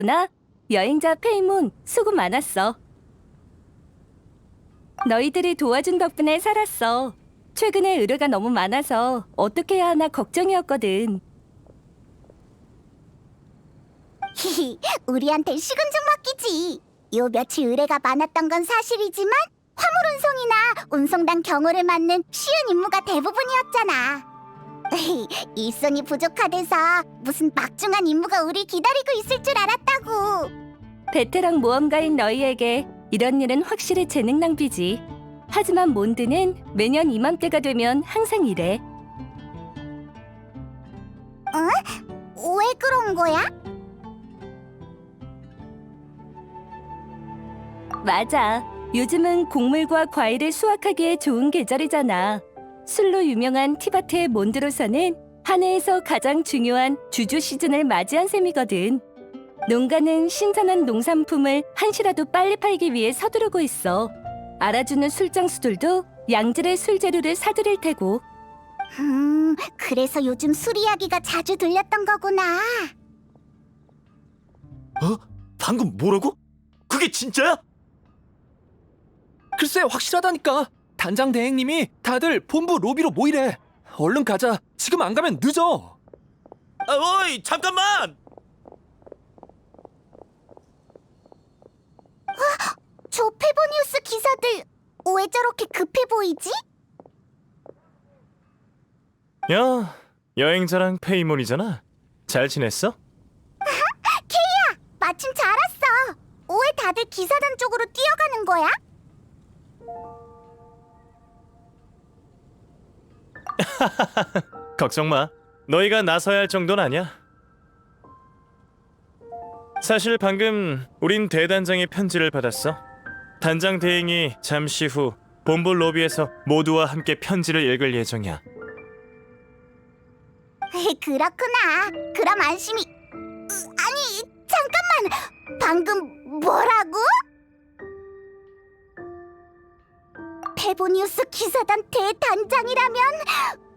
왔구나. 여행자 페이몬, 수고 많았어. 너희들이 도와준 덕분에 살았어. 최근에 의뢰가 너무 많아서 어떻게 해야 하나 걱정이었거든. 히히, 우리한텐 식은 죽 먹기지. 요 며칠 의뢰가 많았던 건 사실이지만 화물 운송이나 운송단 경호를 맡는 쉬운 임무가 대부분이었잖아. 일손이 부족하대서 무슨 막중한 임무가 우리 기다리고 있을 줄 알았다고. 베테랑 모험가인 너희에게 이런 일은 확실히 재능 낭비지. 하지만 몬드는 매년 이맘때가 되면 항상 이래. 왜 그런 거야? 맞아. 요즘은 곡물과 과일을 수확하기에 좋은 계절이잖아. 술로 유명한 티바트의 몬드로서는 한 해에서 가장 중요한 주주 시즌을 맞이한 셈이거든. 농가는 신선한 농산품을 한시라도 빨리 팔기 위해 서두르고 있어. 알아주는 술장수들도 양질의 술재료를 사들일 테고. 그래서 요즘 술 이야기가 자주 들렸던 거구나. 방금 뭐라고? 그게 진짜야? 글쎄 확실하다니까. 단장 대행님이 다들 본부 로비로 모이래. 얼른 가자. 지금 안 가면 늦어. 어이, 잠깐만! 저 페보니우스 기사들 왜 저렇게 급해 보이지? 야, 여행자랑 페이몬이잖아. 잘 지냈어? 마침 잘 왔어. 왜 다들 기사단 쪽으로 뛰어가는 거야? 걱정 마. 너희가 나서야 할 정도는 아니야. 사실 방금 우린 대단장의 편지를 받았어. 단장 대행이 잠시 후 본부 로비에서 모두와 함께 편지를 읽을 예정이야. 그렇구나. 그럼 안심이... 아니, 잠깐만. 방금 뭐라고? 페보니우스 기사단 대단장이라면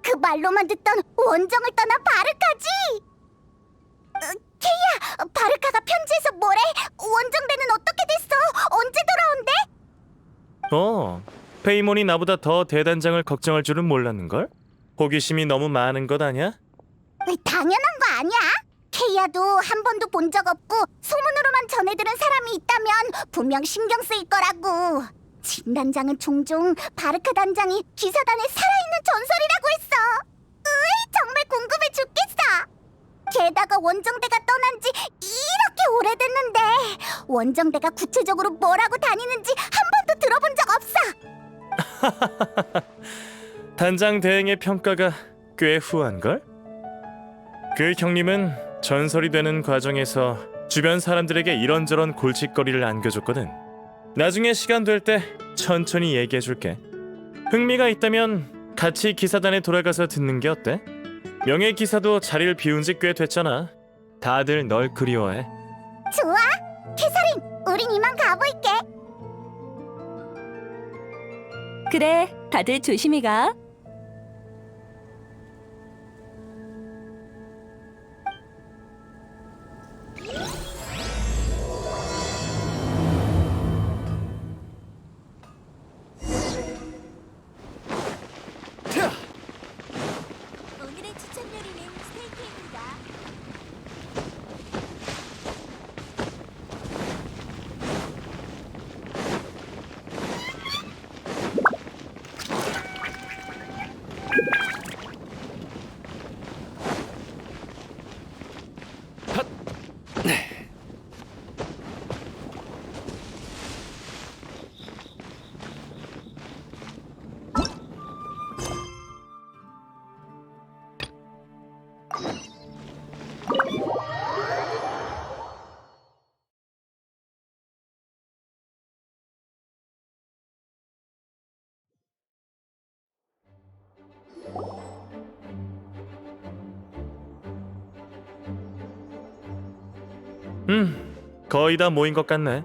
그 말로만 듣던 원정을 떠나 바르카지? 케이야, 바르카가 편지에서 뭐래? 원정대는 어떻게 됐어? 언제 돌아온대? 페이몬이 나보다 더 대단장을 걱정할 줄은 몰랐는걸? 호기심이 너무 많은 것 아니야? 당연한 거 아니야? 케이야도 한 번도 본 적 없고 소문으로만 전해들은 사람이 있다면 분명 신경 쓰일 거라고. 진 단장은 종종 바르카 단장이 기사단에 살아있는 전설이라고 했어. 정말 궁금해 죽겠어. 게다가 원정대가 떠난 지 이렇게 오래됐는데 원정대가 구체적으로 뭐라고 다니는지 한 번도 들어본 적 없어. 단장 대행의 평가가 꽤 후한걸? 그 형님은 전설이 되는 과정에서 주변 사람들에게 이런저런 골칫거리를 안겨줬거든. 나중에 시간 될 때 천천히 얘기해줄게. 흥미가 있다면 같이 기사단에 돌아가서 듣는 게 어때? 명예 기사도 자리를 비운 지 꽤 됐잖아. 다들 널 그리워해. 좋아. 캐서린, 우린 이만 가볼게. 그래, 다들 조심히 가. 오늘의 추천 요리는 스테이크입니다. 거의 다 모인 것 같네.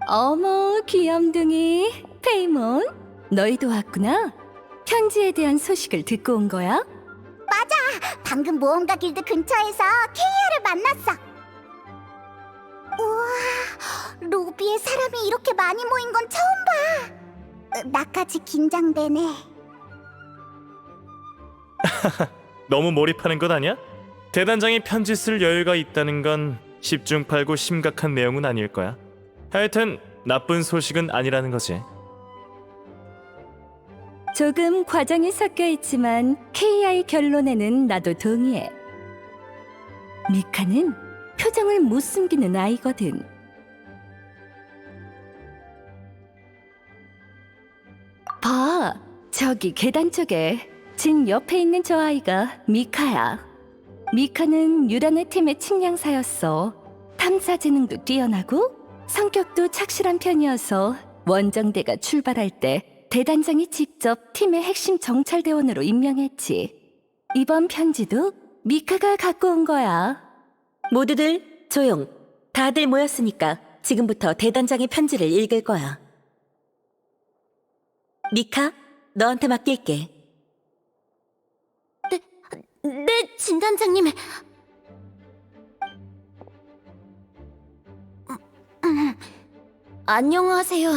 어머, 귀염둥이. 페이몬, 너희도 왔구나. 편지에 대한 소식을 듣고 온 거야? 방금 모험가 길드 근처에서 케이아를 만났어. 로비에 사람이 이렇게 많이 모인 건 처음 봐. 나까지 긴장되네. 너무 몰입하는 것 아니야? 대단장이 편지 쓸 여유가 있다는 건 십중팔구 심각한 내용은 아닐 거야. 하여튼 나쁜 소식은 아니라는 거지. 조금 과장이 섞여 있지만 KI 결론에는 나도 동의해. 미카는 표정을 못 숨기는 아이거든. 봐, 저기 계단 쪽에 진 옆에 있는 저 아이가 미카야. 미카는 유란의 팀의 측량사였어. 탐사 재능도 뛰어나고 성격도 착실한 편이어서 원정대가 출발할 때 대단장이 직접 팀의 핵심 정찰대원으로 임명했지. 이번 편지도 미카가 갖고 온 거야. 모두들 조용. 다들 모였으니까 지금부터 대단장의 편지를 읽을 거야. 미카, 너한테 맡길게. 네, 진단장님. 안녕하세요.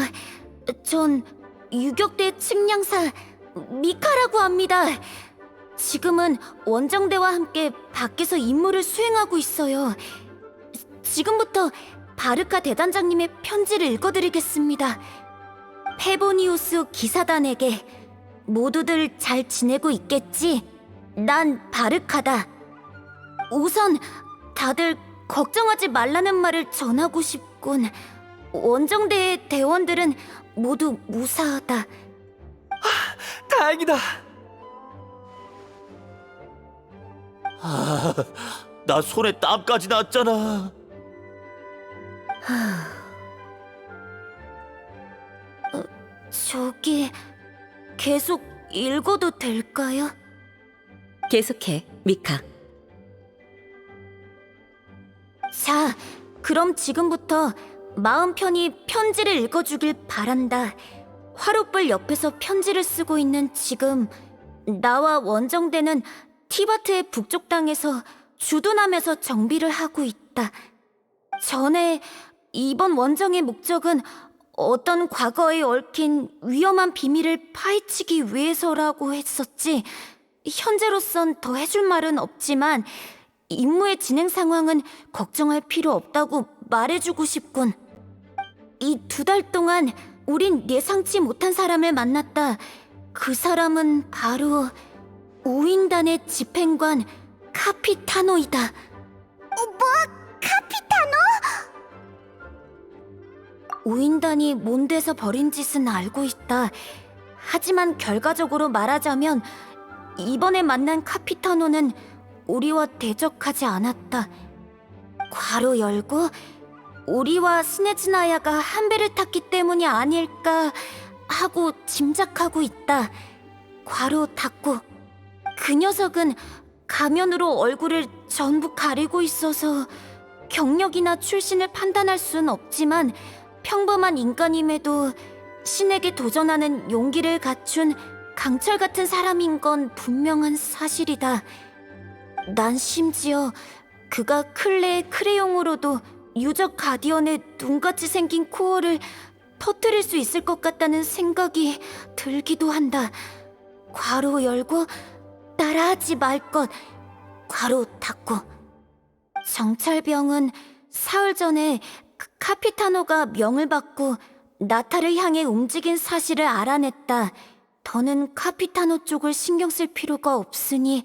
전 유격대 측량사 미카라고 합니다. 지금은 원정대와 함께 밖에서 임무를 수행하고 있어요. 지금부터 바르카 대단장님의 편지를 읽어드리겠습니다. 페보니우스 기사단에게 모두들 잘 지내고 있겠지? 난 바르카다. 우선 다들 걱정하지 말라는 말을 전하고 싶군. 원정대의 대원들은 모두 무사하다. 다행이다. 나 손에 땀까지 났잖아. 저기 계속 읽어도 될까요? 계속해, 미카. 자, 그럼 지금부터 마음 편히 편지를 읽어주길 바란다. 화롯불 옆에서 편지를 쓰고 있는 지금 나와 원정대는 티바트의 북쪽 땅에서 주둔하면서 정비를 하고 있다. 전에 이번 원정의 목적은 어떤 과거에 얽힌 위험한 비밀을 파헤치기 위해서라고 했었지. 현재로선 더 해줄 말은 없지만 임무의 진행 상황은 걱정할 필요 없다고 말해주고 싶군. 이 2달 동안 우린 예상치 못한 사람을 만났다. 그 사람은 바로 우인단의 집행관 카피타노이다. 뭐? 카피타노? 우인단이 몬드에서 벌인 짓은 알고 있다. 하지만 결과적으로 말하자면 이번에 만난 카피타노는 우리와 대적하지 않았다. 괄호 열고 우리와 스네즈나야가 한 배를 탔기 때문이 아닐까 하고 짐작하고 있다. 괄호 닫고. 그 녀석은 가면으로 얼굴을 전부 가리고 있어서 경력이나 출신을 판단할 순 없지만 평범한 인간임에도 신에게 도전하는 용기를 갖춘 강철 같은 사람인 건 분명한 사실이다. 난 심지어 그가 클레의 크레용으로도 유적 가디언의 눈같이 생긴 코어를 터뜨릴 수 있을 것 같다는 생각이 들기도 한다. 괄호 열고 따라하지 말 것. 괄호 닫고. 정찰병은 사흘 전에 카피타노가 명을 받고 나타를 향해 움직인 사실을 알아냈다. 더는 카피타노 쪽을 신경 쓸 필요가 없으니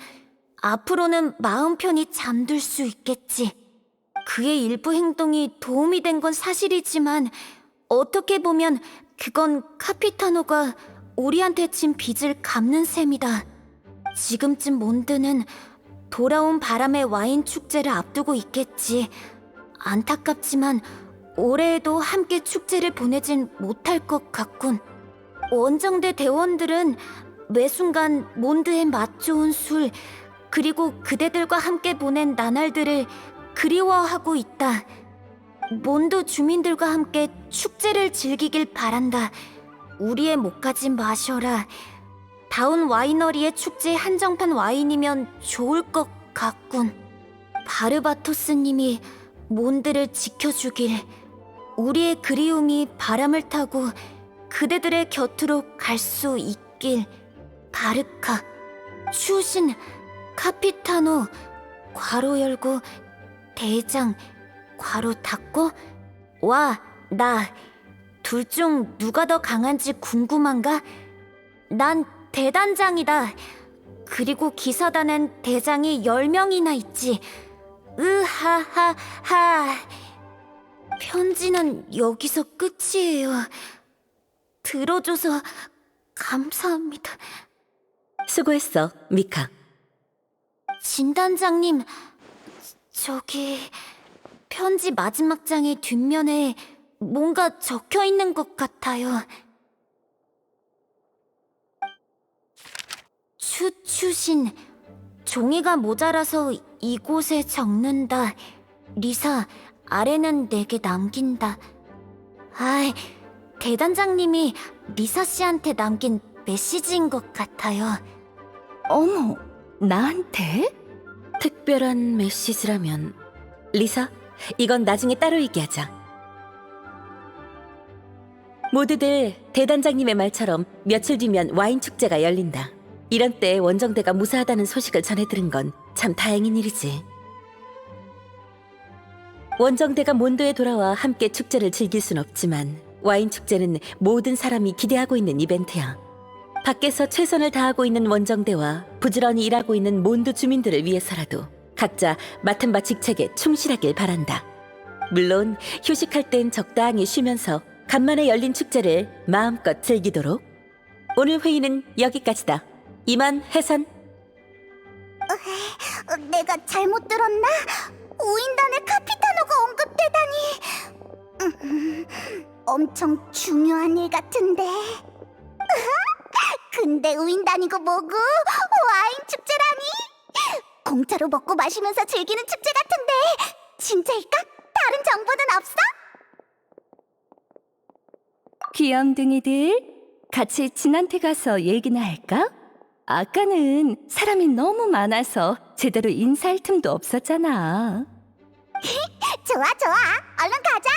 앞으로는 마음 편히 잠들 수 있겠지. 그의 일부 행동이 도움이 된 건 사실이지만 어떻게 보면 그건 카피타노가 우리한테 진 빚을 갚는 셈이다. 지금쯤 몬드는 돌아온 바람의 와인 축제를 앞두고 있겠지. 안타깝지만 올해에도 함께 축제를 보내진 못할 것 같군. 원정대 대원들은 매 순간 몬드의 맛 좋은 술 그리고 그대들과 함께 보낸 나날들을 그리워하고 있다. 몬드 주민들과 함께 축제를 즐기길 바란다. 우리의 목까지 마셔라. 다운 와이너리의 축제 한정판 와인이면 좋을 것 같군. 바르바토스님이 몬드를 지켜주길. 우리의 그리움이 바람을 타고 그대들의 곁으로 갈 수 있길. 바르카, 추신, 카피타노, 괄호 열고, 대장, 괄호 닫고. 와, 나, 둘 중 누가 더 강한지 궁금한가? 난 대단장이다. 그리고 기사단엔 대장이 10명이나 있지. 으하하하. 편지는 여기서 끝이에요. 들어줘서 감사합니다. 수고했어, 미카. 진단장님, 저기 편지 마지막 장의 뒷면에 뭔가 적혀 있는 것 같아요. 추추신, 종이가 모자라서 이곳에 적는다. 리사, 아래는 내게 남긴다. 아이, 대단장님이 리사 씨한테 남긴 메시지인 것 같아요. 어머, 나한테? 특별한 메시지라면 리사, 이건 나중에 따로 얘기하자. 모두들 대단장님의 말처럼 며칠 뒤면 와인 축제가 열린다. 이런 때 원정대가 무사하다는 소식을 전해 들은 건 참 다행인 일이지. 원정대가 몬도에 돌아와 함께 축제를 즐길 순 없지만 와인 축제는 모든 사람이 기대하고 있는 이벤트야. 밖에서 최선을 다하고 있는 원정대와 부지런히 일하고 있는 몬도 주민들을 위해서라도 각자 맡은 바 직책에 충실하길 바란다. 물론 휴식할 땐 적당히 쉬면서 간만에 열린 축제를 마음껏 즐기도록. 오늘 회의는 여기까지다. 이만 해산. 내가 잘못 들었나? 우인단의 카피타노가 언급되다니. 엄청 중요한 일 같은데. 근데 우인단이고 뭐고 와인 축제라니. 공짜로 먹고 마시면서 즐기는 축제 같은데 진짜일까? 다른 정보는 없어? 귀염둥이들, 같이 진한테 가서 얘기나 할까? 아까는 사람이 너무 많아서 제대로 인사할 틈도 없었잖아. 좋아, 얼른 가자.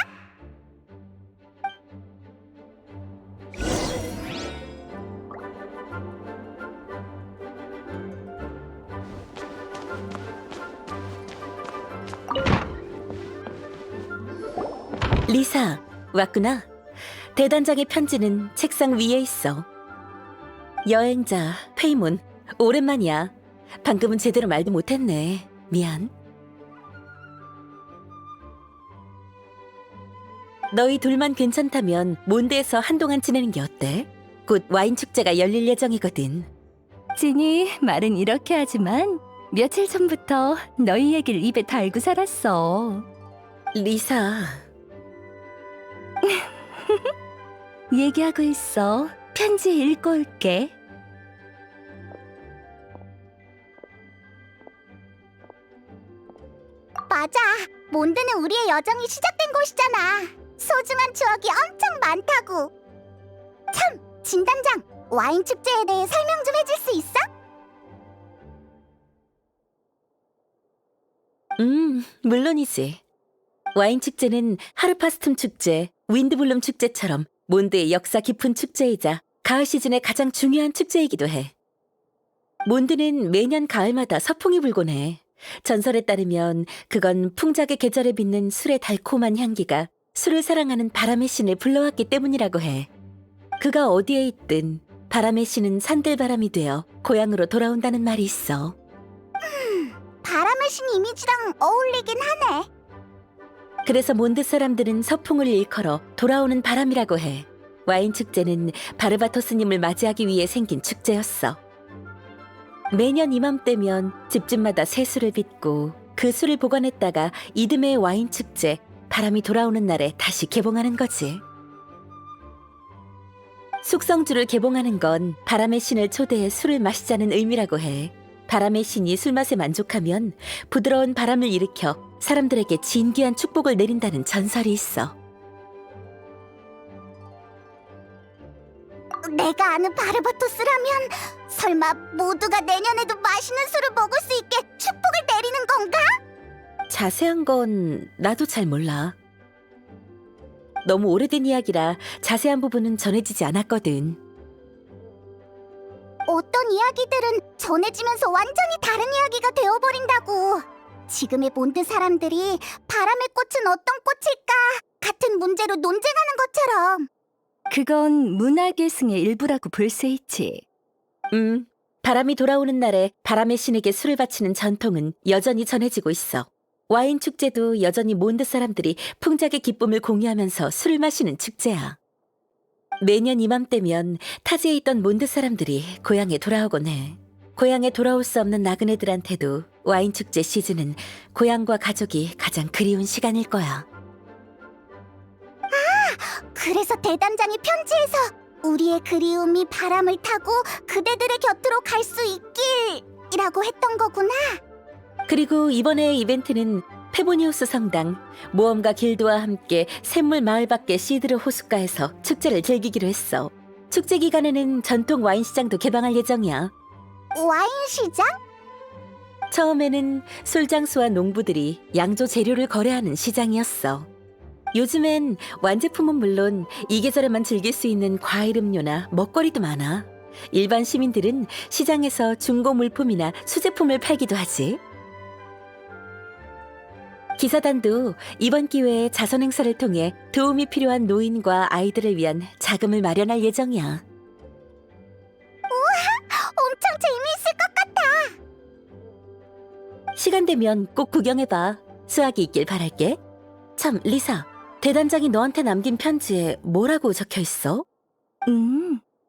리사, 왔구나. 대단장의 편지는 책상 위에 있어. 여행자, 페이몬, 오랜만이야. 방금은 제대로 말도 못했네. 미안. 너희 둘만 괜찮다면 몬드에서 한동안 지내는 게 어때? 곧 와인 축제가 열릴 예정이거든. 진이 말은 이렇게 하지만 며칠 전부터 너희 얘기를 입에 달고 살았어. 리사, 얘기하고 있어. 편지 읽고 올게. 맞아. 몬드는 우리의 여정이 시작된 곳이잖아. 소중한 추억이 엄청 많다고. 참, 진단장, 와인 축제에 대해 설명 좀 해줄 수 있어? 물론이지. 와인 축제는 하르파스툼 축제, 윈드블룸 축제처럼 몬드의 역사 깊은 축제이자 가을 시즌의 가장 중요한 축제이기도 해. 몬드는 매년 가을마다 서풍이 불곤 해. 전설에 따르면 그건 풍작의 계절에 빚는 술의 달콤한 향기가 술을 사랑하는 바람의 신을 불러왔기 때문이라고 해. 그가 어디에 있든 바람의 신은 산들바람이 되어 고향으로 돌아온다는 말이 있어. 바람의 신 이미지랑 어울리긴 하네. 그래서 몬드 사람들은 서풍을 일컬어 돌아오는 바람이라고 해. 와인 축제는 바르바토스님을 맞이하기 위해 생긴 축제였어. 매년 이맘때면 집집마다 새 술을 빚고 그 술을 보관했다가 이듬해 와인 축제, 바람이 돌아오는 날에 다시 개봉하는 거지. 숙성주를 개봉하는 건 바람의 신을 초대해 술을 마시자는 의미라고 해. 바람의 신이 술맛에 만족하면 부드러운 바람을 일으켜 사람들에게 진귀한 축복을 내린다는 전설이 있어. 내가 아는 바르바토스라면 설마 모두가 내년에도 맛있는 술을 먹을 수 있게 축복을 내리는 건가? 자세한 건 나도 잘 몰라. 너무 오래된 이야기라 자세한 부분은 전해지지 않았거든. 어떤 이야기들은 전해지면서 완전히 다른 이야기가 되어버린다고. 지금의 몬드 사람들이 바람의 꽃은 어떤 꽃일까 같은 문제로 논쟁하는 것처럼. 그건 문화계승의 일부라고 볼 수 있지. 바람이 돌아오는 날에 바람의 신에게 술을 바치는 전통은 여전히 전해지고 있어. 와인 축제도 여전히 몬드 사람들이 풍작의 기쁨을 공유하면서 술을 마시는 축제야. 매년 이맘때면 타지에 있던 몬드 사람들이 고향에 돌아오곤 해. 고향에 돌아올 수 없는 나그네들한테도 와인 축제 시즌은 고향과 가족이 가장 그리운 시간일 거야. 그래서 대단장이 편지에서 우리의 그리움이 바람을 타고 그대들의 곁으로 갈 수 있길이라고 했던 거구나. 그리고 이번의 이벤트는 페보니우스 성당, 모험가 길드와 함께 샘물 마을 밖의 시드르 호숫가에서 축제를 즐기기로 했어. 축제 기간에는 전통 와인 시장도 개방할 예정이야. 와인 시장? 처음에는 술장수와 농부들이 양조 재료를 거래하는 시장이었어. 요즘엔 완제품은 물론 이 계절에만 즐길 수 있는 과일 음료나 먹거리도 많아. 일반 시민들은 시장에서 중고 물품이나 수제품을 팔기도 하지. 기사단도 이번 기회에 자선 행사를 통해 도움이 필요한 노인과 아이들을 위한 자금을 마련할 예정이야. 엄청 재미있을 것 같아. 시간 되면 꼭 구경해봐. 수학이 있길 바랄게. 참, 리사. 대단장이 너한테 남긴 편지에 뭐라고 적혀 있어?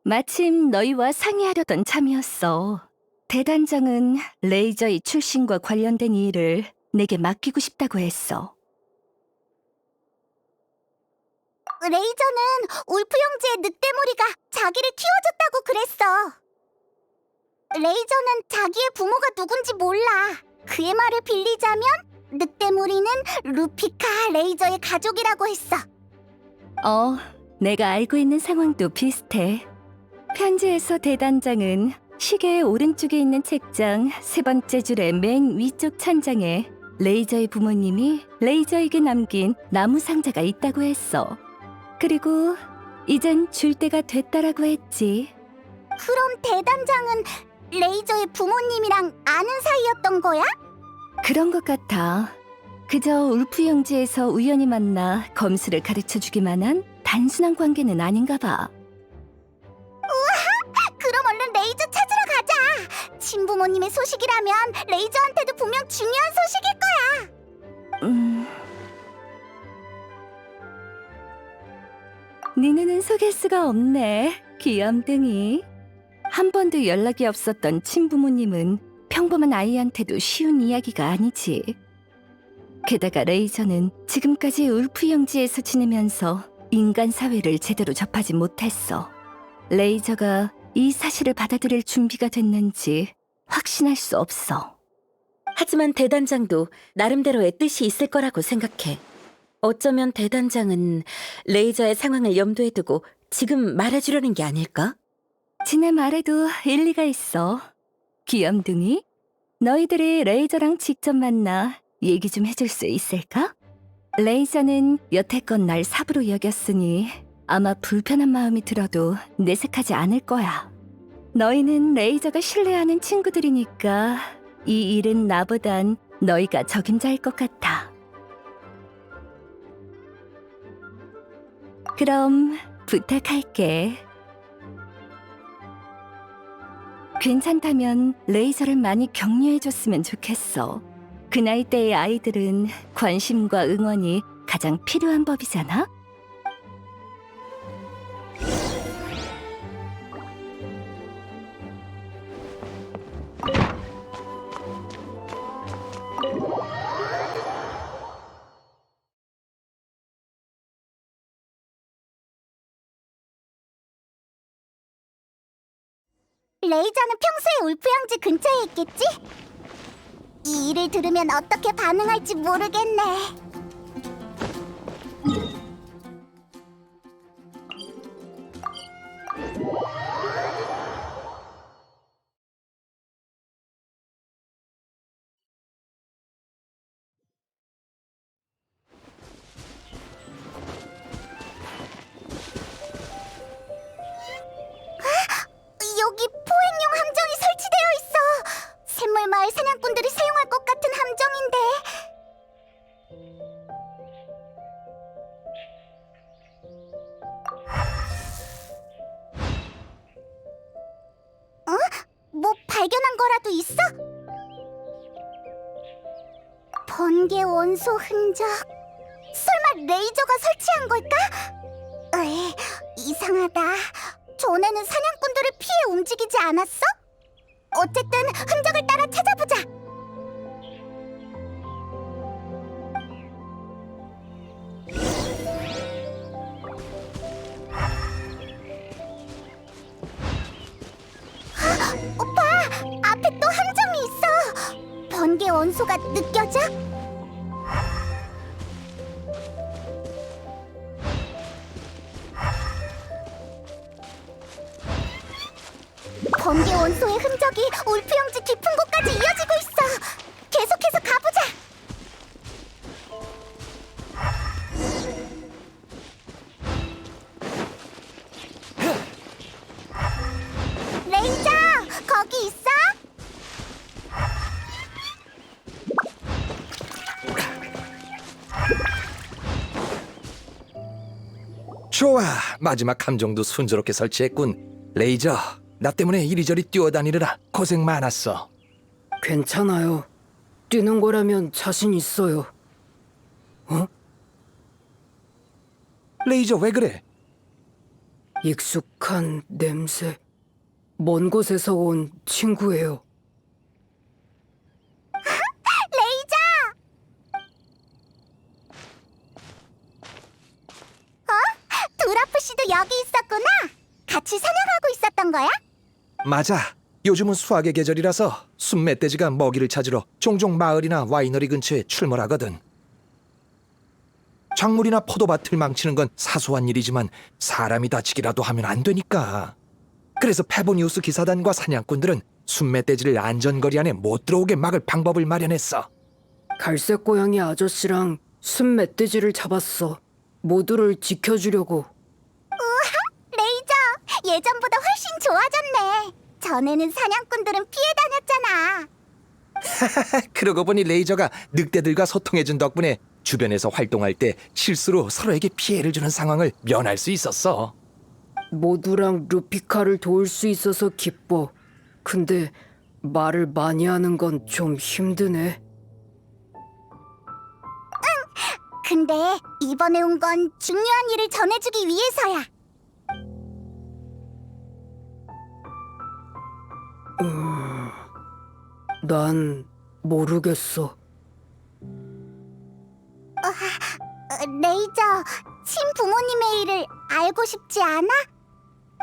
마침 너희와 상의하려던 참이었어. 대단장은 레이저의 출신과 관련된 일을 내게 맡기고 싶다고 했어. 레이저는 울프 형제의 늑대무리가 자기를 키워줬다고 그랬어. 레이저는 자기의 부모가 누군지 몰라. 그의 말을 빌리자면 늑대무리는 루피카 레이저의 가족이라고 했어. 내가 알고 있는 상황도 비슷해. 편지에서 대단장은 시계의 오른쪽에 있는 책장 세 번째 줄의 맨 위쪽 천장에 레이저의 부모님이 레이저에게 남긴 나무 상자가 있다고 했어. 그리고 이젠 줄 때가 됐다라고 했지. 그럼 대단장은 레이저의 부모님이랑 아는 사이였던 거야? 그런 것 같아. 그저 울프 형제에서 우연히 만나 검술을 가르쳐주기만 한 단순한 관계는 아닌가 봐. 그럼 얼른 레이저 찾으러 가자. 친부모님의 소식이라면 레이저한테도 분명 중요한 소식일 거야. 네 눈은 속일 수가 없네, 귀염둥이. 한 번도 연락이 없었던 친부모님은 평범한 아이한테도 쉬운 이야기가 아니지. 게다가 레이저는 지금까지 울프 형제에서 지내면서 인간 사회를 제대로 접하지 못했어. 레이저가 이 사실을 받아들일 준비가 됐는지 확신할 수 없어. 하지만 대단장도 나름대로의 뜻이 있을 거라고 생각해. 어쩌면 대단장은 레이저의 상황을 염두에 두고 지금 말해주려는 게 아닐까? 지네 말에도 일리가 있어. 귀염둥이, 너희들이 레이저랑 직접 만나 얘기 좀 해줄 수 있을까? 레이저는 여태껏 날 삽으로 여겼으니 아마 불편한 마음이 들어도 내색하지 않을 거야. 너희는 레이저가 신뢰하는 친구들이니까 이 일은 나보단 너희가 적임자일 것 같아. 그럼 부탁할게. 괜찮다면 레이저를 많이 격려해줬으면 좋겠어. 그 나이대의 아이들은 관심과 응원이 가장 필요한 법이잖아? 레이저는 평소에 울프 형제 근처에 있겠지? 이 일을 들으면 어떻게 반응할지 모르겠네. 뭐라도 있어? 번개 원소 흔적. 설마 레이저가 설치한 걸까? 에이, 이상하다. 전에는 사냥꾼들을 피해 움직이지 않았어? 어쨌든 흔적을 따라 찾아보자. 오빠, 앞에 또 함정이 있어. 번개 원소가 느껴져? 번개 원소의 흔적이 울프영지 깊은 곳까지 이어지고 있어. 계속해서 가보자. 레이저, 거기 있어? 좋아, 마지막 함정도 순조롭게 설치했군. 레이저, 나 때문에 이리저리 뛰어다니느라 고생 많았어. 괜찮아요. 뛰는 거라면 자신 있어요. 레이저 왜 그래? 익숙한 냄새. 먼 곳에서 온 친구예요. 레이저! 두라프 씨도 여기 있었구나. 같이 사냥하고 있었던 거야? 맞아. 요즘은 수확의 계절이라서 순멧돼지가 먹이를 찾으러 종종 마을이나 와이너리 근처에 출몰하거든. 작물이나 포도밭을 망치는 건 사소한 일이지만 사람이 다치기라도 하면 안 되니까. 그래서 페보니우스 기사단과 사냥꾼들은 순멧돼지를 안전거리 안에 못 들어오게 막을 방법을 마련했어. 갈색 고양이 아저씨랑 순 멧돼지를 잡았어. 모두를 지켜주려고. 레이저, 예전보다 훨씬 좋아졌네. 전에는 사냥꾼들은 피해 다녔잖아. 그러고 보니 레이저가 늑대들과 소통해준 덕분에 주변에서 활동할 때 실수로 서로에게 피해를 주는 상황을 면할 수 있었어. 모두랑 루피카를 도울 수 있어서 기뻐. 근데 말을 많이 하는 건 좀 힘드네. 근데 이번에 온 건 중요한 일을 전해주기 위해서야. 난 모르겠어. 레이저, 친부모님의 일을 알고 싶지 않아?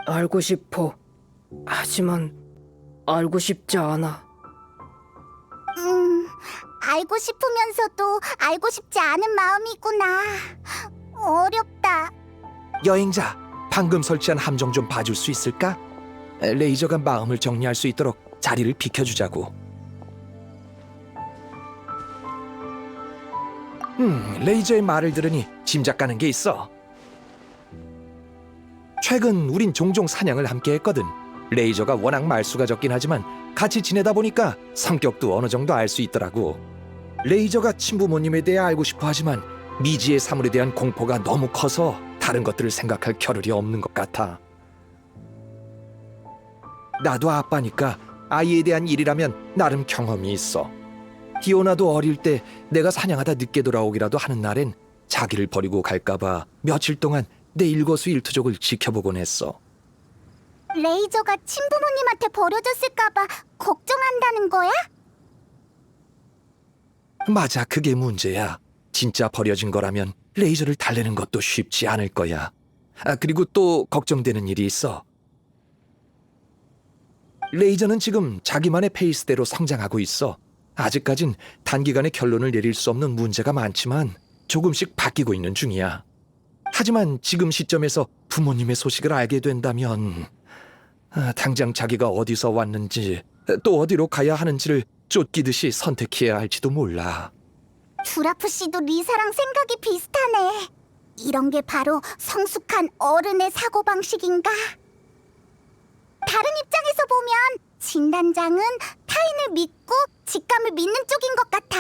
알고 싶어. 하지만 알고 싶지 않아. 알고 싶으면서도 알고 싶지 않은 마음이구나. 어렵다. 여행자, 방금 설치한 함정 좀 봐줄 수 있을까? 레이저가 마음을 정리할 수 있도록 자리를 비켜주자고. 레이저의 말을 들으니 짐작 가는 게 있어. 최근 우린 종종 사냥을 함께 했거든. 레이저가 워낙 말수가 적긴 하지만 같이 지내다 보니까 성격도 어느 정도 알 수 있더라고. 레이저가 친부모님에 대해 알고 싶어 하지만 미지의 사물에 대한 공포가 너무 커서 다른 것들을 생각할 겨를이 없는 것 같아. 나도 아빠니까 아이에 대한 일이라면 나름 경험이 있어. 디오나도 어릴 때 내가 사냥하다 늦게 돌아오기라도 하는 날엔 자기를 버리고 갈까봐 며칠 동안 내 일거수일투족을 지켜보곤 했어. 레이저가 친부모님한테 버려졌을까봐 걱정한다는 거야? 맞아, 그게 문제야. 진짜 버려진 거라면 레이저를 달래는 것도 쉽지 않을 거야. 그리고 또 걱정되는 일이 있어. 레이저는 지금 자기만의 페이스대로 성장하고 있어. 아직까진 단기간에 결론을 내릴 수 없는 문제가 많지만 조금씩 바뀌고 있는 중이야. 하지만 지금 시점에서 부모님의 소식을 알게 된다면 당장 자기가 어디서 왔는지 또 어디로 가야 하는지를 쫓기듯이 선택해야 할지도 몰라. 두라프 씨도 리사랑 생각이 비슷하네. 이런 게 바로 성숙한 어른의 사고방식인가? 다른 입장에서 보면 진단장은 타인을 믿고 직감을 믿는 쪽인 것 같아.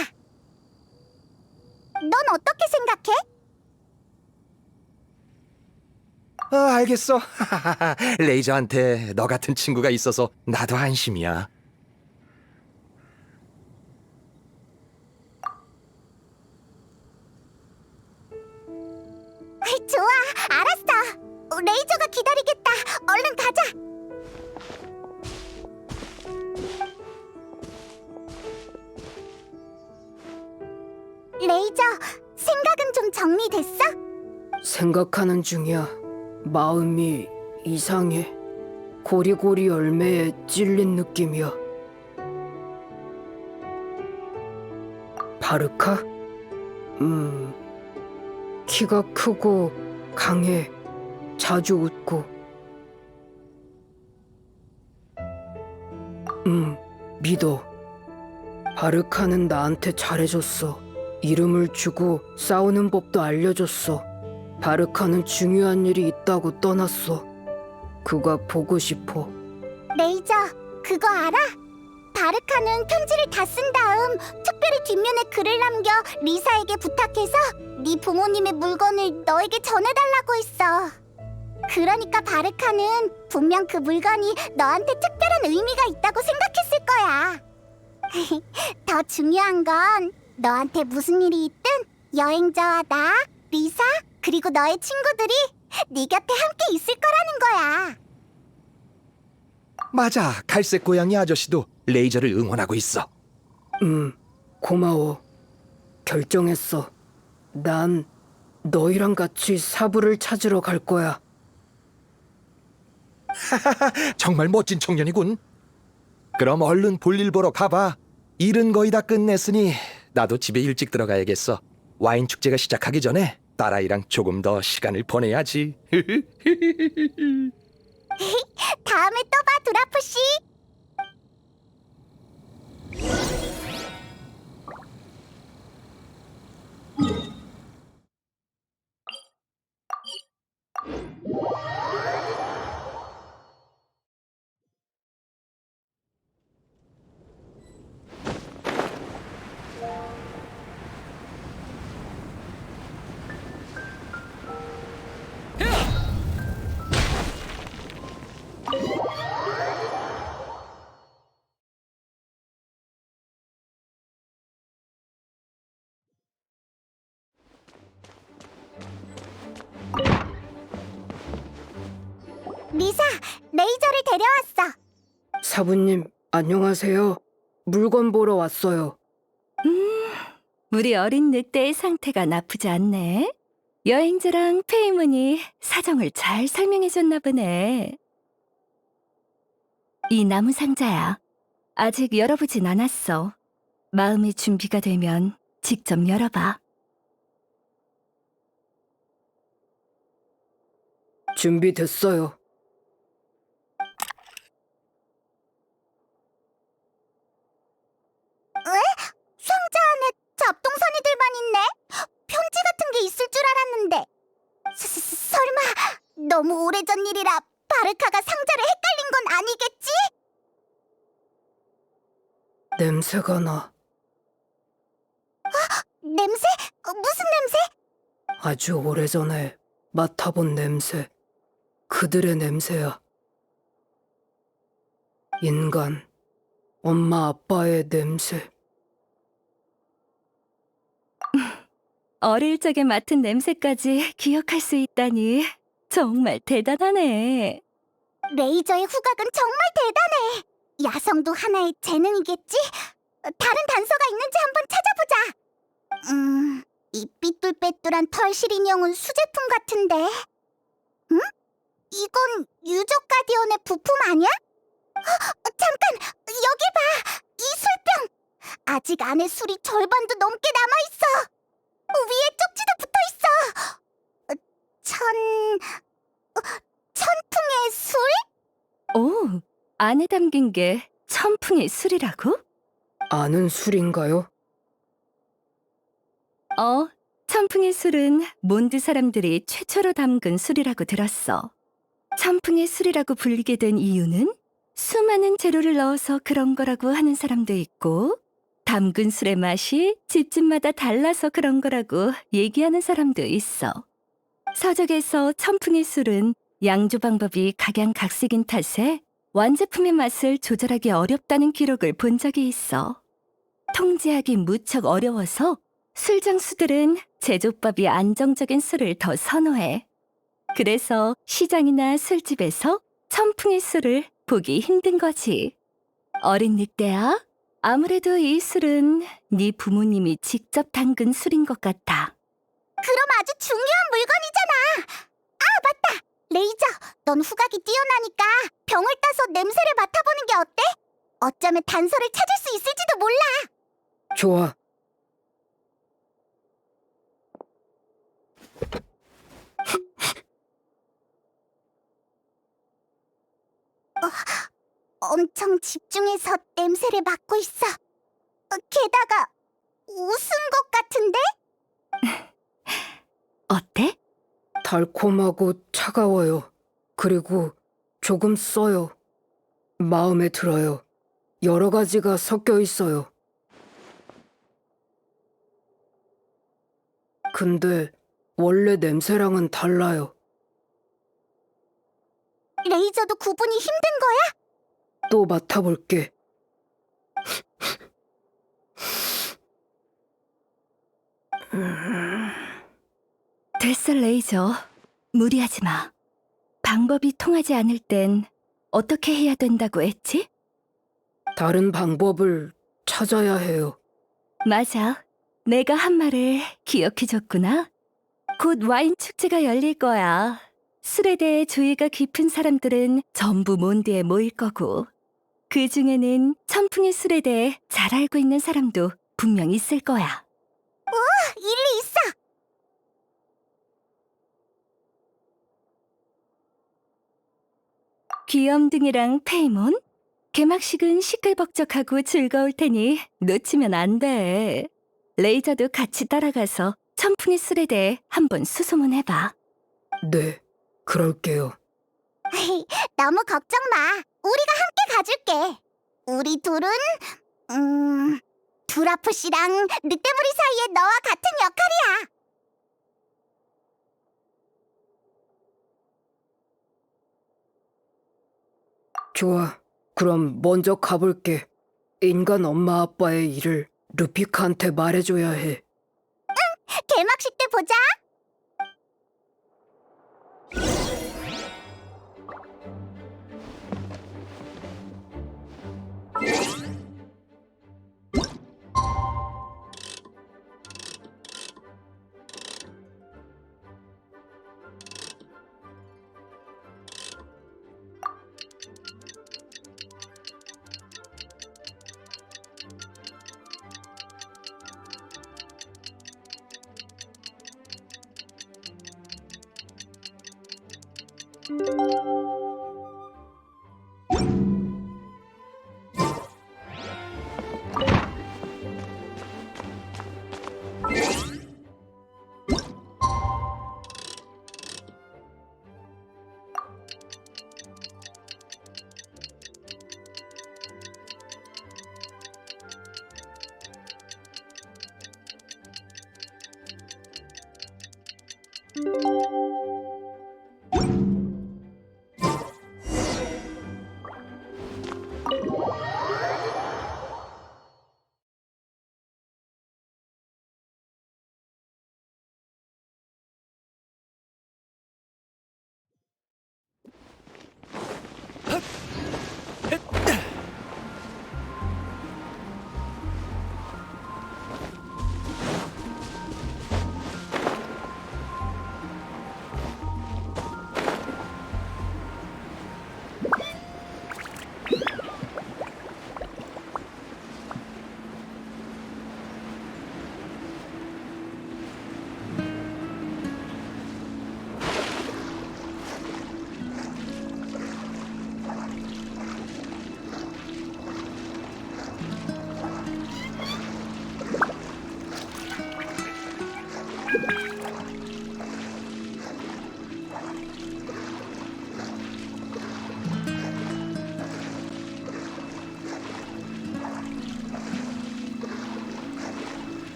넌 어떻게 생각해? 알겠어. 레이저한테 너 같은 친구가 있어서 나도 안심이야. 좋아, 알았어. 레이저가 기다리겠다. 얼른 가자. 레이저, 생각은 좀 정리됐어? 생각하는 중이야. 마음이 이상해. 고리고리 열매에 찔린 느낌이야. 바르카? 키가 크고 강해. 자주 웃고. 믿어. 바르카는 나한테 잘해줬어. 이름을 주고 싸우는 법도 알려줬어. 바르카는 중요한 일이 있다고 떠났어. 그가 보고 싶어. 레이저, 그거 알아? 바르카는 편지를 다 쓴 다음 특별히 뒷면에 글을 남겨 리사에게 부탁해서 네 부모님의 물건을 너에게 전해달라고 했어. 그러니까 바르카는 분명 그 물건이 너한테 특별한 의미가 있다고 생각했을 거야. 더 중요한 건 너한테 무슨 일이 있든 여행자와 나, 리사, 그리고 너의 친구들이 네 곁에 함께 있을 거라는 거야. 맞아, 갈색 고양이 아저씨도 레이저를 응원하고 있어. 고마워. 결정했어. 난 너희랑 같이 사부를 찾으러 갈 거야. 정말 멋진 청년이군. 그럼 얼른 볼일 보러 가봐. 일은 거의 다 끝냈으니 나도 집에 일찍 들어가야겠어. 와인 축제가 시작하기 전에 딸아이랑 조금 더 시간을 보내야지. 다음에 또 봐, 드라프씨. 리사, 레이저를 데려왔어. 사부님, 안녕하세요. 물건 보러 왔어요. 우리 어린 늑대의 상태가 나쁘지 않네. 여행자랑 페이몬이 사정을 잘 설명해줬나 보네. 이 나무 상자야. 아직 열어보진 않았어. 마음의 준비가 되면 직접 열어봐. 준비됐어요. 상자 안에 잡동사니들만 있네. 편지 같은 게 있을 줄 알았는데. 설마 너무 오래전 일이라 바르카가 상자를 헷갈린 건 아니겠지? 냄새가 나. 냄새? 무슨 냄새? 아주 오래전에 맡아본 냄새. 그들의 냄새야. 인간, 엄마 아빠의 냄새. 어릴 적에 맡은 냄새까지 기억할 수 있다니 정말 대단하네. 레이저의 후각은 정말 대단해. 야성도 하나의 재능이겠지? 다른 단서가 있는지 한번 찾아보자. 이 삐뚤빼뚤한 털실 인형은 수제품 같은데. 응? 이건 유적 가디언의 부품 아니야? 잠깐! 여기 봐! 이 술병! 아직 안에 술이 절반도 넘게 남아있어! 위에 쪽지도 붙어있어! 천풍의 술? 오, 안에 담긴 게 천풍의 술이라고? 아는 술인가요? 천풍의 술은 몬드 사람들이 최초로 담근 술이라고 들었어. 천풍의 술이라고 불리게 된 이유는 수많은 재료를 넣어서 그런 거라고 하는 사람도 있고, 담근 술의 맛이 집집마다 달라서 그런 거라고 얘기하는 사람도 있어. 서적에서 천풍의 술은 양조 방법이 각양각색인 탓에 완제품의 맛을 조절하기 어렵다는 기록을 본 적이 있어. 통제하기 무척 어려워서 술장수들은 제조법이 안정적인 술을 더 선호해. 그래서 시장이나 술집에서 천풍의 술을 보기 힘든 거지. 어린 늑대야, 아무래도 이 술은 네 부모님이 직접 담근 술인 것 같아. 그럼 아주 중요한 물건이잖아. 아, 맞다. 레이저, 넌 후각이 뛰어나니까 병을 따서 냄새를 맡아보는 게 어때? 어쩌면 단서를 찾을 수 있을지도 몰라. 좋아. 엄청 집중해서 냄새를 맡고 있어. 게다가 웃은 것 같은데? 어때? 달콤하고 차가워요. 그리고 조금 써요. 마음에 들어요. 여러 가지가 섞여 있어요. 근데 원래 냄새랑은 달라요. 레이저도 구분이 힘든 거야? 또 맡아볼게. 됐어, 레이저. 무리하지 마. 방법이 통하지 않을 땐 어떻게 해야 된다고 했지? 다른 방법을 찾아야 해요. 맞아. 내가 한 말을 기억해줬구나. 곧 와인 축제가 열릴 거야. 술에 대해 주의가 깊은 사람들은 전부 몬드에 모일 거고, 그 중에는 천풍의 술에 대해 잘 알고 있는 사람도 분명 있을 거야. 일리 있어. 귀염둥이랑 페이몬? 개막식은 시끌벅적하고 즐거울 테니 놓치면 안 돼. 레이저도 같이 따라가서 천풍의 술에 대해 한번 수소문해봐. 네, 그럴게요. 너무 걱정 마. 우리가 함께 가줄게. 우리 둘은 두라프 씨랑 늑대부리 사이에 너와 같은 역할이야. 좋아. 그럼 먼저 가볼게. 인간 엄마 아빠의 일을 루피카한테 말해줘야 해. 개막식 때 보자.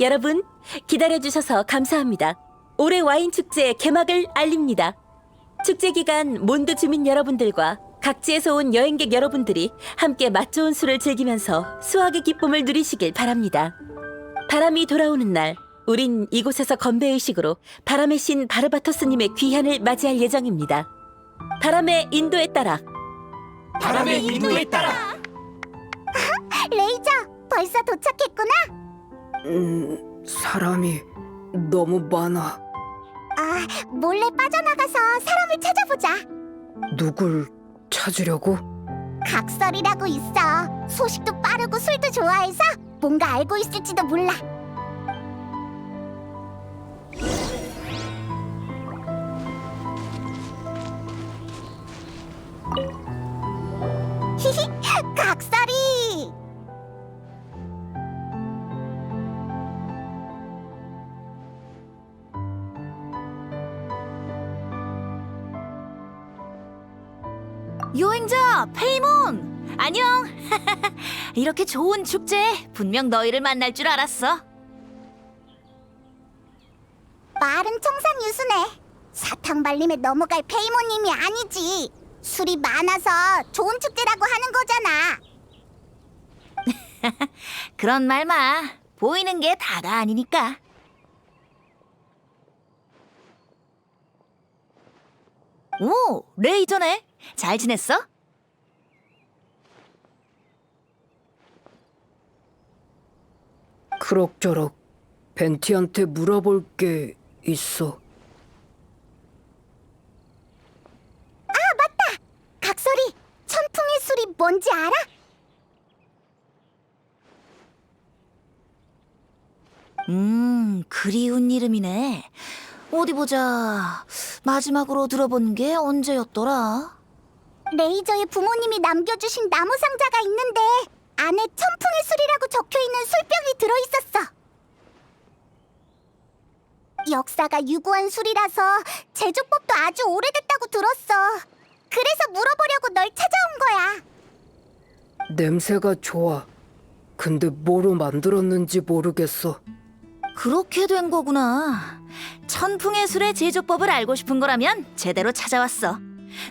여러분, 기다려주셔서 감사합니다. 올해 와인 축제 개막을 알립니다. 축제 기간 몬드 주민 여러분들과 각지에서 온 여행객 여러분들이 함께 맛 좋은 술을 즐기면서 수확의 기쁨을 누리시길 바랍니다. 바람이 돌아오는 날, 우린 이곳에서 건배의식으로 바람의 신 바르바토스님의 귀환을 맞이할 예정입니다. 바람의 인도에 따라. 바람의 인도에 따라. 레이저, 벌써 도착했구나. 사람이 너무 많아. 아, 몰래 빠져나가서 사람을 찾아보자. 누굴 찾으려고? 각설이라고 있어. 소식도 빠르고 술도 좋아해서 뭔가 알고 있을지도 몰라. 히히, 각설이! 여행자 페이몬! 안녕! 이렇게 좋은 축제 분명 너희를 만날 줄 알았어. 말은 청산유수네. 사탕 발림에 넘어갈 페이모님이 아니지. 술이 많아서 좋은 축제라고 하는 거잖아. 그런 말 마. 보이는 게 다가 아니니까. 오, 레이저네. 잘 지냈어? 그럭저럭 벤티한테 물어볼 게 있어. 각설이, 천풍의 술이 뭔지 알아? 그리운 이름이네. 어디 보자. 마지막으로 들어본 게 언제였더라? 레이저의 부모님이 남겨주신 나무 상자가 있는데 안에 천풍의 술이라고 적혀있는 술병이 들어있었어. 역사가 유구한 술이라서 제조법도 아주 오래됐다고 들었어. 그래서 물어보려고 널 찾아온 거야. 냄새가 좋아. 근데 뭐로 만들었는지 모르겠어. 그렇게 된 거구나. 천풍의 술의 제조법을 알고 싶은 거라면 제대로 찾아왔어.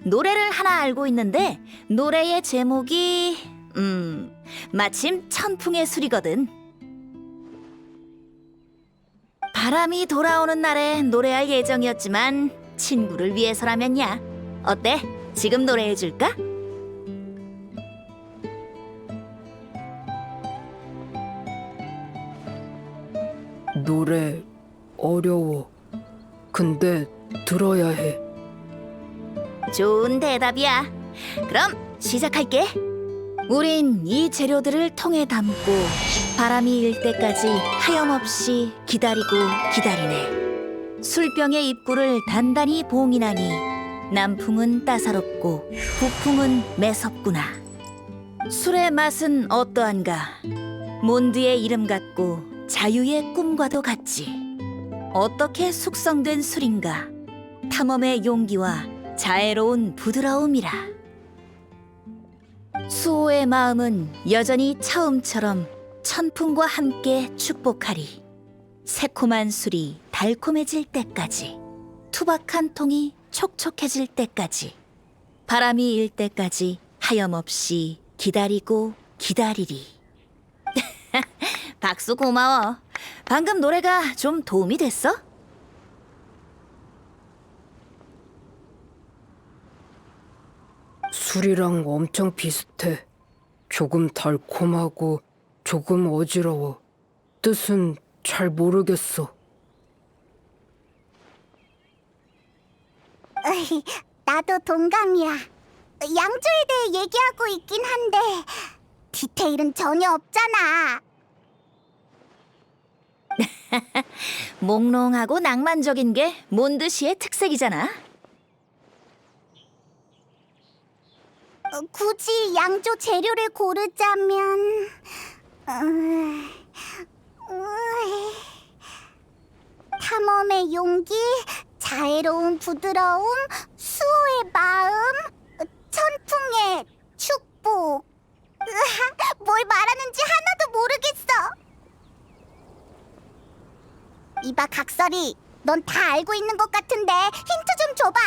노래를 하나 알고 있는데 노래의 제목이 마침 천풍의 술이거든. 바람이 돌아오는 날에 노래할 예정이었지만 친구를 위해서라면야. 어때? 지금 노래해줄까? 노래 어려워. 근데 들어야 해. 좋은 대답이야. 그럼 시작할게. 우린 이 재료들을 통에 담고 바람이 일 때까지 하염없이 기다리고 기다리네. 술병의 입구를 단단히 봉인하니 남풍은 따사롭고 북풍은 매섭구나. 술의 맛은 어떠한가? 몬드의 이름 같고 자유의 꿈과도 같지. 어떻게 숙성된 술인가? 탐험의 용기와 자애로운 부드러움이라. 수호의 마음은 여전히 처음처럼 천풍과 함께 축복하리. 새콤한 술이 달콤해질 때까지, 투박한 통이 촉촉해질 때까지, 바람이 일 때까지 하염없이 기다리고 기다리리. 박수 고마워. 방금 노래가 좀 도움이 됐어? 술이랑 엄청 비슷해. 조금 달콤하고 조금 어지러워. 뜻은 잘 모르겠어. 나도 동감이야. 양조에 대해 얘기하고 있긴 한데 디테일은 전혀 없잖아. 몽롱하고 낭만적인 게 몬드시의 특색이잖아. 굳이 양조 재료를 고르자면 탐험의 용기, 자애로운 부드러움, 수호의 마음, 천풍의 축복. 뭘 말하는지 하나도 모르겠어. 이봐 각설이, 넌 다 알고 있는 것 같은데 힌트 좀 줘봐.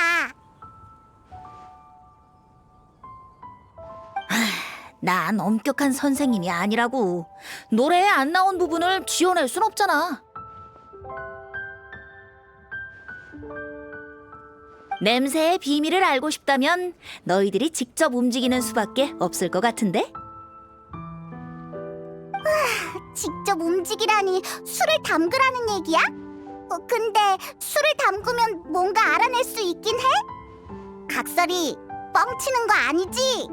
난 엄격한 선생님이 아니라고. 노래에 안 나온 부분을 지어낼 순 없잖아. 냄새의 비밀을 알고 싶다면 너희들이 직접 움직이는 수밖에 없을 것 같은데? 직접 움직이라니 술을 담그라는 얘기야? 근데 술을 담그면 뭔가 알아낼 수 있긴 해? 각설이, 뻥치는 거 아니지?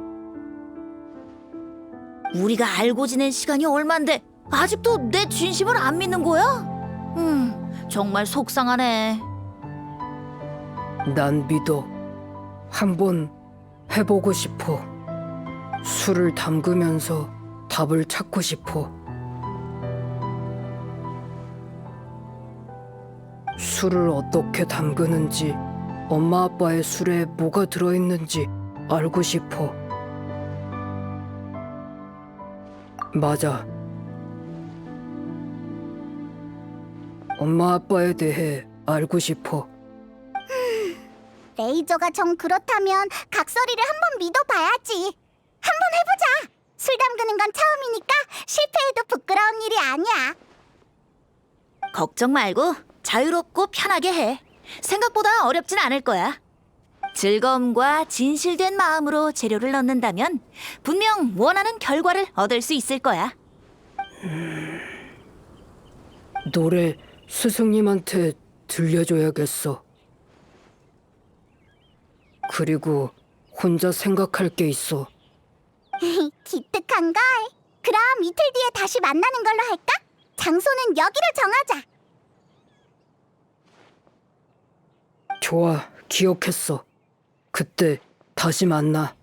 우리가 알고 지낸 시간이 얼만데 아직도 내 진심을 안 믿는 거야? 정말 속상하네. 난 믿어. 한번 해보고 싶어. 술을 담그면서 답을 찾고 싶어. 술을 어떻게 담그는지, 엄마 아빠의 술에 뭐가 들어있는지 알고 싶어. 맞아. 엄마 아빠에 대해 알고 싶어. 레이저가 정 그렇다면 각설이를 한번 믿어봐야지. 한번 해보자. 술 담그는 건 처음이니까 실패해도 부끄러운 일이 아니야. 걱정 말고 자유롭고 편하게 해. 생각보다 어렵진 않을 거야. 즐거움과 진실된 마음으로 재료를 넣는다면 분명 원하는 결과를 얻을 수 있을 거야. 노래 스승님한테 들려줘야겠어. 그리고 혼자 생각할 게 있어. 기특한걸. 그럼 이틀 뒤에 다시 만나는 걸로 할까? 장소는 여기로 정하자. 좋아, 기억했어. 그때 다시 만나.